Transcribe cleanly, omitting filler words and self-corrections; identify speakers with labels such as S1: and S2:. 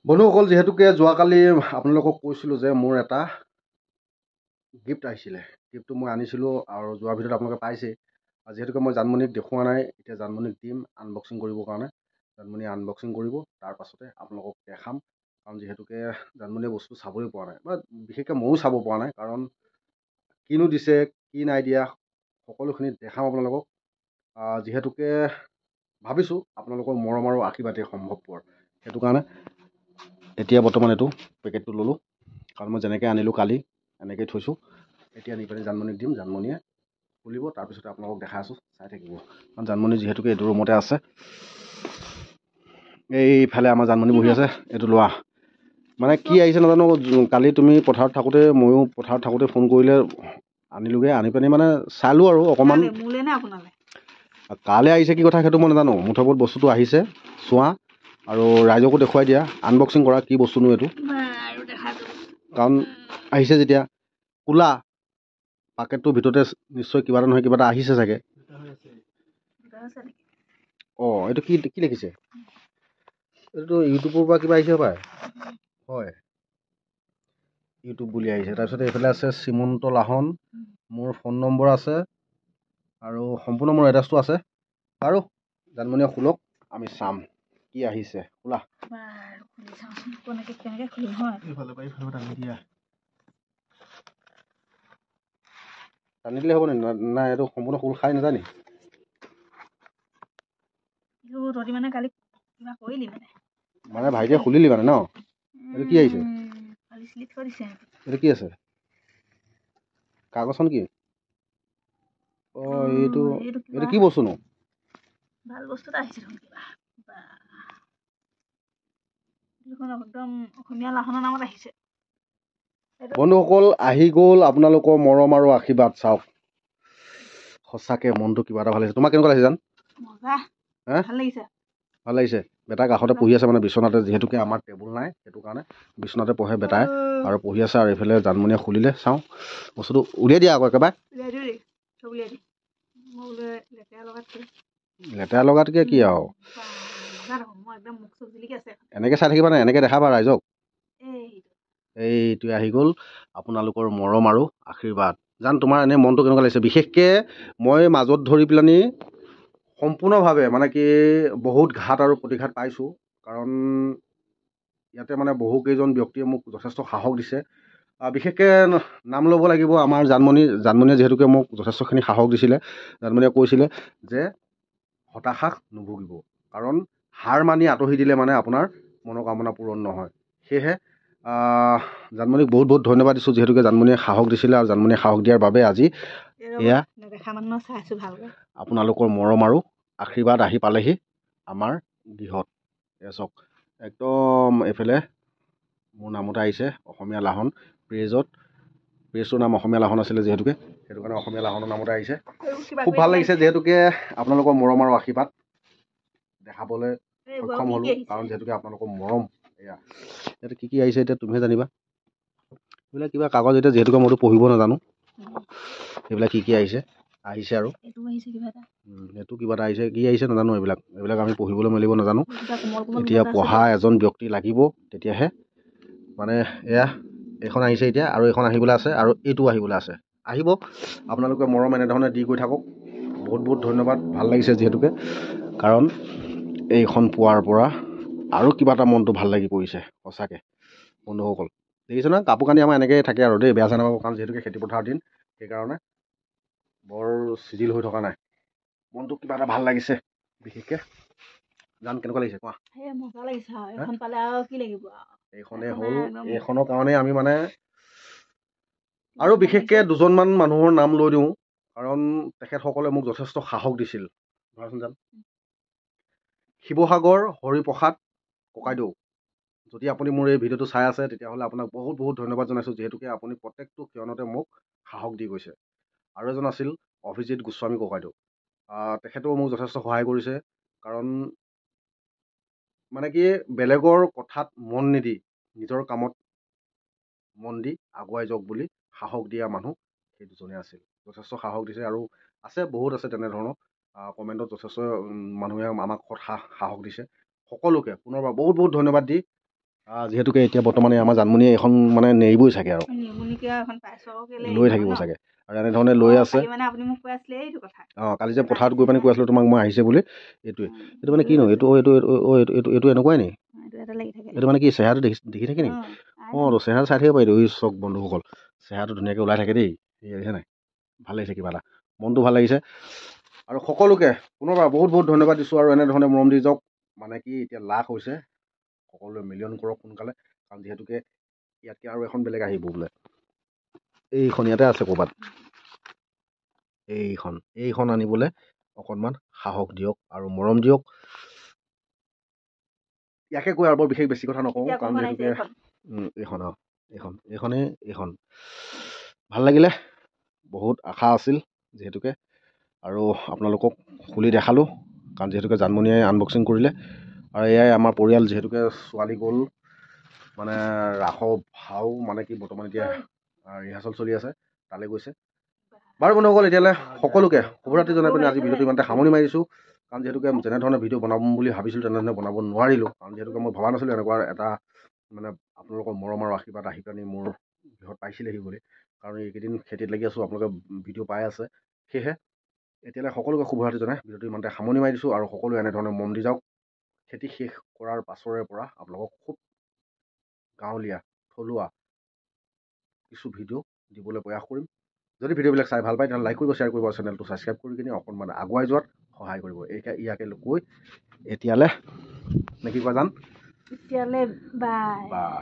S1: বন্ধুসকল, যিহেতুকে যোৱাকালি আপোনালোকক কৈছিলোঁ যে মোৰ এটা গিফ্ট আহিছিলে, গিফ্টটো মই আনিছিলোঁ আৰু যোৱাৰ ভিতৰত আপোনালোকে পাইছেই। আৰু যিহেতুকে মই জানমণিক দেখুওৱা নাই, এতিয়া জানমণিক দিম আনবক্সিং কৰিবৰ কাৰণে। জানমণিয়ে আনবক্সিং কৰিব, তাৰ পাছতে আপোনালোকক দেখাম। কাৰণ যিহেতুকে জানমণিয়ে বস্তু চাবই পৰা নাই, বা বিশেষকৈ ময়ো চাব পৰা নাই, কাৰণ কিনো দিছে কি নাই দিয়া সকলোখিনি দেখাম আপোনালোকক। যিহেতুকে ভাবিছোঁ আপোনালোকৰ মৰম আৰু আশীৰ্বাদেই সম্ভৱপৰ, সেইটো কাৰণে এতিয়া বৰ্তমান এইটো পেকেটটো ল'লোঁ। কাৰণ মই যেনেকৈ আনিলোঁ কালি এনেকৈ থৈছোঁ। এতিয়া নি পেলাই জানমণিক দিম, জানমণিয়ে খুলিব, তাৰপিছতে আপোনালোকক দেখাই আছোঁ, চাই থাকিব। কাৰণ জানমণি যিহেতুকে এইটো ৰুমতে আছে, এইফালে আমাৰ জানমণি বহি আছে। এইটো লোৱা মানে কি আহিছে নাজানো। কালি তুমি পথাৰত থাকোঁতে, ময়ো পথাৰত থাকোঁতে ফোন কৰিলে, আনিলোগৈ। আনি পিনি মানে চালোঁ আৰু অকণমান। কালৈ আহিছে কি কথা সেইটো মই নাজানো। মুঠৰ বস্তুটো আহিছে, চোৱা আৰু ৰাইজকো দেখুৱাই দিয়া, আনবক্সিং কৰা কি বস্তুনো এইটো। কাৰণ আহিছে যেতিয়া খোলা পাকেটটোৰ ভিতৰতে নিশ্চয় কিবা এটা নহয় কিবা এটা আহিছে চাগে। অঁ, এইটো কি কি লিখিছে? এইটোতো ইউটিউবৰ পৰা কিবা আহিছে পায়। হয়, ইউটিউব বুলি আহিছে। তাৰপিছত এইফালে আছে শ্ৰীমন্ত লাহন, মোৰ ফোন নম্বৰ আছে আৰু সম্পূৰ্ণ মোৰ এড্ৰেছটো আছে। বাৰু জানমণিয়ে খোলক, আমি চাম কি আহিছে। খোলা টানি দিলে হ'ব নি? নাই, এইটো সম্পূৰ্ণ খোল খাই নাযায় নি? মানে ভাইটিয়ে খুলিলি মানে ন? এইটো কি আহিছে? এইটো কি আছে? কাগজখন কি? অঁ, এইটো কি বস্তুনো?
S2: ভাল বস্তু এটা আহিছে দেখোন কিবা। একদম অসমীয়া লাহনৰ নামত আহিছে।
S1: বন্ধুসকল, আহি গ'ল আপোনালোকৰ মৰম আৰু আশীৰ্বাদ। চাওক, সঁচাকৈ মনটো কিবা এটা ভাল লাগিছে। তোমাক কেনেকুৱা লাগিছে জান?
S2: ভাল লাগিছে।
S1: ভাল লাগিছে। বেটা কাষতে পঢ়ি আছে, মানে বিচনাতে। যিহেতুকে আমাৰ টেবুল নাই, সেইটো কাৰণে বিচনাতে পঢ়ে বেটাই আৰু পঢ়ি আছে। আৰু এইফালে জানমণিয়ে খুলিলে। চাওঁ বস্তুটো, উলিয়াই দিয়া আকৌ একেবাৰে। লেতেৰা লগাতকৈ কি আৰু, এনেকৈ চাই থাকিবা নাই, এনেকৈ দেখাবা ৰাইজক। এইটোৱে আহি গ'ল আপোনালোকৰ মৰম আৰু আশীৰ্বাদ। জান, তোমাৰ এনেই মনটো কেনেকুৱা লাগিছে? বিশেষকৈ মই মাজত ধৰি পেলানি সম্পূৰ্ণভাৱে মানে কি বহুত ঘাত আৰু প্ৰতিঘাত পাইছোঁ। কাৰণ ইয়াতে মানে বহুকেইজন ব্যক্তিয়ে মোক যথেষ্ট সাহস দিছে। বিশেষকৈ নাম ল'ব লাগিব আমাৰ জানমণিয়ে যিহেতুকে মোক যথেষ্টখিনি সাহস দিছিলে। জানমণিয়ে কৈছিলে যে হতাশাক নুভুগিব, কাৰণ হাৰ মানি আঁতৰি দিলে মানে আপোনাৰ মনোকামনা পূৰণ নহয়। সেয়েহে জানমণিক বহুত বহুত ধন্যবাদ দিছোঁ, যিহেতুকে জানমণিয়ে সাহস দিছিলে। আৰু জানমণিয়ে সাহস দিয়াৰ বাবে আজি এয়া আপোনালোকৰ মৰম আৰু আশীৰ্বাদ আহি পালেহি আমাৰ গৃহত। এয়া চাওক, একদম এইফালে মোৰ নামতে আহিছে অসমীয়া লাহন। প্ৰেছটোৰ নাম অসমীয়া লাহন আছিলে, যিহেতুকে সেইটো কাৰণে অসমীয়া লাহনৰ নামতে আহিছে। খুব ভাল লাগিছে, যিহেতুকে আপোনালোকৰ মৰম আৰু আশীৰ্বাদ দেখাবলৈ সক্ষম হ'লোঁ। কাৰণ যিহেতুকে আপোনালোকৰ মৰম। এয়া ইয়াতে কি কি আহিছে এতিয়া তুমিহে জানিবা। এইবিলাক কিবা কাগজ, এতিয়া যিহেতুকে মইতো পঢ়িব নাজানো, এইবিলাক কি কি আহিছে আৰু এইটো কিবা এটা আহিছে। কি আহিছে নাজানো। এইবিলাক আমি পঢ়িবলৈ মেলিব নাজানো। এতিয়া পঢ়া এজন ব্যক্তি লাগিব, তেতিয়াহে মানে। এয়া এইখন আহিছে এতিয়া, আৰু এইখন আহিবলৈ আছে, আৰু এইটো আহিবলৈ আছে। আহিব, আপোনালোকে মৰম এনেধৰণে দি গৈ থাকক। বহুত বহুত ধন্যবাদ। ভাল লাগিছে যিহেতুকে, কাৰণ এইখন পোৱাৰ পৰা আৰু কিবা এটা মনটো ভাল লাগি পৰিছে সঁচাকৈ। বন্ধুসকল দেখিছে নহয়, কাপোৰ কানি আমাৰ এনেকৈ থাকে আৰু দেই, বেয়া চেয়া নাপাব। কাৰণ যিহেতুকে খেতিপথাৰৰ দিন, সেইকাৰণে বৰ চিজিল হৈ থকা নাই। মনটো কিবা এটা ভাল লাগিছে বিশেষকৈ। জান, কেনেকুৱা লাগিছে কোৱা? এইখনেই হ'ল, এইখনৰ কাৰণেই আমি মানে আৰু বিশেষকৈ দুজনমান মানুহৰ নাম লৈ দিওঁ, কাৰণ তেখেতসকলে মোক যথেষ্ট সাহস দিছিল। ধৰাচোন জান, শিৱসাগৰ হৰিপ্ৰসাদ ককাইদেউ, যদি আপুনি মোৰ এই ভিডিঅ'টো চাই আছে, তেতিয়াহ'লে আপোনাক বহুত বহুত ধন্যবাদ জনাইছোঁ, যিহেতুকে আপুনি প্ৰত্যেকটো ক্ষণতে মোক সাহস দি গৈছে। আৰু এজন আছিল অভিজিত গোস্বামী ককাইদেউ। তেখেতেও মোক যথেষ্ট সহায় কৰিছে। কাৰণ মানে কি, বেলেগৰ কথাত মন নিদি নিজৰ কামত মন দি আগুৱাই যাওক বুলি সাহস দিয়া মানুহ সেই দুজনে আছিল। যথেষ্ট সাহস দিছে, আৰু আছে, বহুত আছে তেনেধৰণৰ। কমেণ্টত যথেষ্ট মানুহে আমাক সাহস দিছে। সকলোকে পুনৰবাৰ বহুত বহুত ধন্যবাদ দি যিহেতুকে এতিয়া বৰ্তমানে আমাৰ জানমণিয়ে এখন মানে নেৰিবই চাগে আৰু
S2: নিৰ্মলিকে এখন পাইছো আকৌ কেলে
S1: লৈ থাকিব চাগে আৰু এনেধৰণে লৈ আছে
S2: মানে আপুনি মোক কৈ আছিলে এইটো কথা
S1: কালি যে পথাৰত গৈ পিনে কৈ আছিলোঁ তোমাক মই আহিছে বুলি এইটোৱে এইটো মানে কিনো এইটো এইটো এনেকুৱাই নি এইটো মানে কি চেহেৰাটো দেখি থাকে নেকি তো চেহেৰা চাই থাকিব পাৰিতো চক বন্ধুসকল চেহেৰাটো ধুনীয়াকৈ ওলাই থাকে দেই দেখিছে নাই ভাল লাগিছে কিবা এটা মনটো ভাল লাগিছে আৰু সকলোকে পুনৰবাৰ বহুত বহুত ধন্যবাদ দিছোঁ আৰু এনেধৰণে মৰম দি যাওক মানে কি এতিয়া লাখ হৈছে সকলোৱে মিলিয়ন কৰক সোনকালে কাৰণ যিহেতুকে ইয়াতকৈ আৰু এখন বেলেগ আহিব বোলে এইখন ইয়াতে আছে ক'ৰবাত এইখন আনিবলৈ অকণমান সাহস দিয়ক আৰু মৰম দিয়ক ইয়াকে কৈ আৰু বৰ বিশেষ বেছি কথা নকওঁ কাৰণ যিহেতুকে এইখন ভাল লাগিলে বহুত আশা আছিল যিহেতুকে আৰু আপোনালোকক খুলি দেখালোঁ কাৰণ যিহেতুকে জানমণিয়ে আনবক্সিং কৰিলে আৰু এয়াই আমাৰ পৰিয়াল যিহেতুকে ছোৱালী গ'ল মানে ৰাসৰ ভাও মানে কি বৰ্তমান এতিয়া ৰিহাৰ্চেল চলি আছে তালৈ গৈছে বাৰু বন্ধুসকল এতিয়ালৈ সকলোকে শুভৰাত্ৰি জনাই পিনে আজি ভিডিঅ'টো ইমানতে সামৰণি মাৰিছোঁ কাৰণ যিহেতুকে যেনেধৰণে ভিডিঅ' বনাম বুলি ভাবিছিলোঁ তেনেধৰণে বনাব নোৱাৰিলোঁ কাৰণ যিহেতুকে মই ভবা নাছিলোঁ এনেকুৱা এটা মানে আপোনালোকৰ মৰম আৰু আশীৰ্বাদ আহি পেলাই মোৰ গৃহত পাইছিলেহি বুলি কাৰণ এইকেইদিন খেতিত লাগি আছোঁ আপোনালোকে ভিডিঅ' পাই আছে সেয়েহে এতিয়ালৈ সকলোকে শুভৰাত্ৰি জনাই ভিডিঅ'টো ইমানতে সামৰণি মাৰি দিছোঁ আৰু সকলোৱে এনেধৰণে মৰম দি যাওক খেতি শেষ কৰাৰ পাছৰে পৰা আপোনালোকক খুব গাঁৱলীয়া থলুৱা কিছু ভিডিঅ' দিবলৈ প্ৰয়াস কৰিম যদি ভিডিঅ'বিলাক চাই ভাল পায় তেতিয়াহ'লে লাইক কৰিব শ্বেয়াৰ কৰিব আৰু চেনেলটো ছাবস্ক্ৰাইব কৰি কিনে অকণমান আগুৱাই যোৱাত সহায় কৰিব ইয়াকে কৈ এতিয়ালৈ নে কি কয় জান
S2: বাই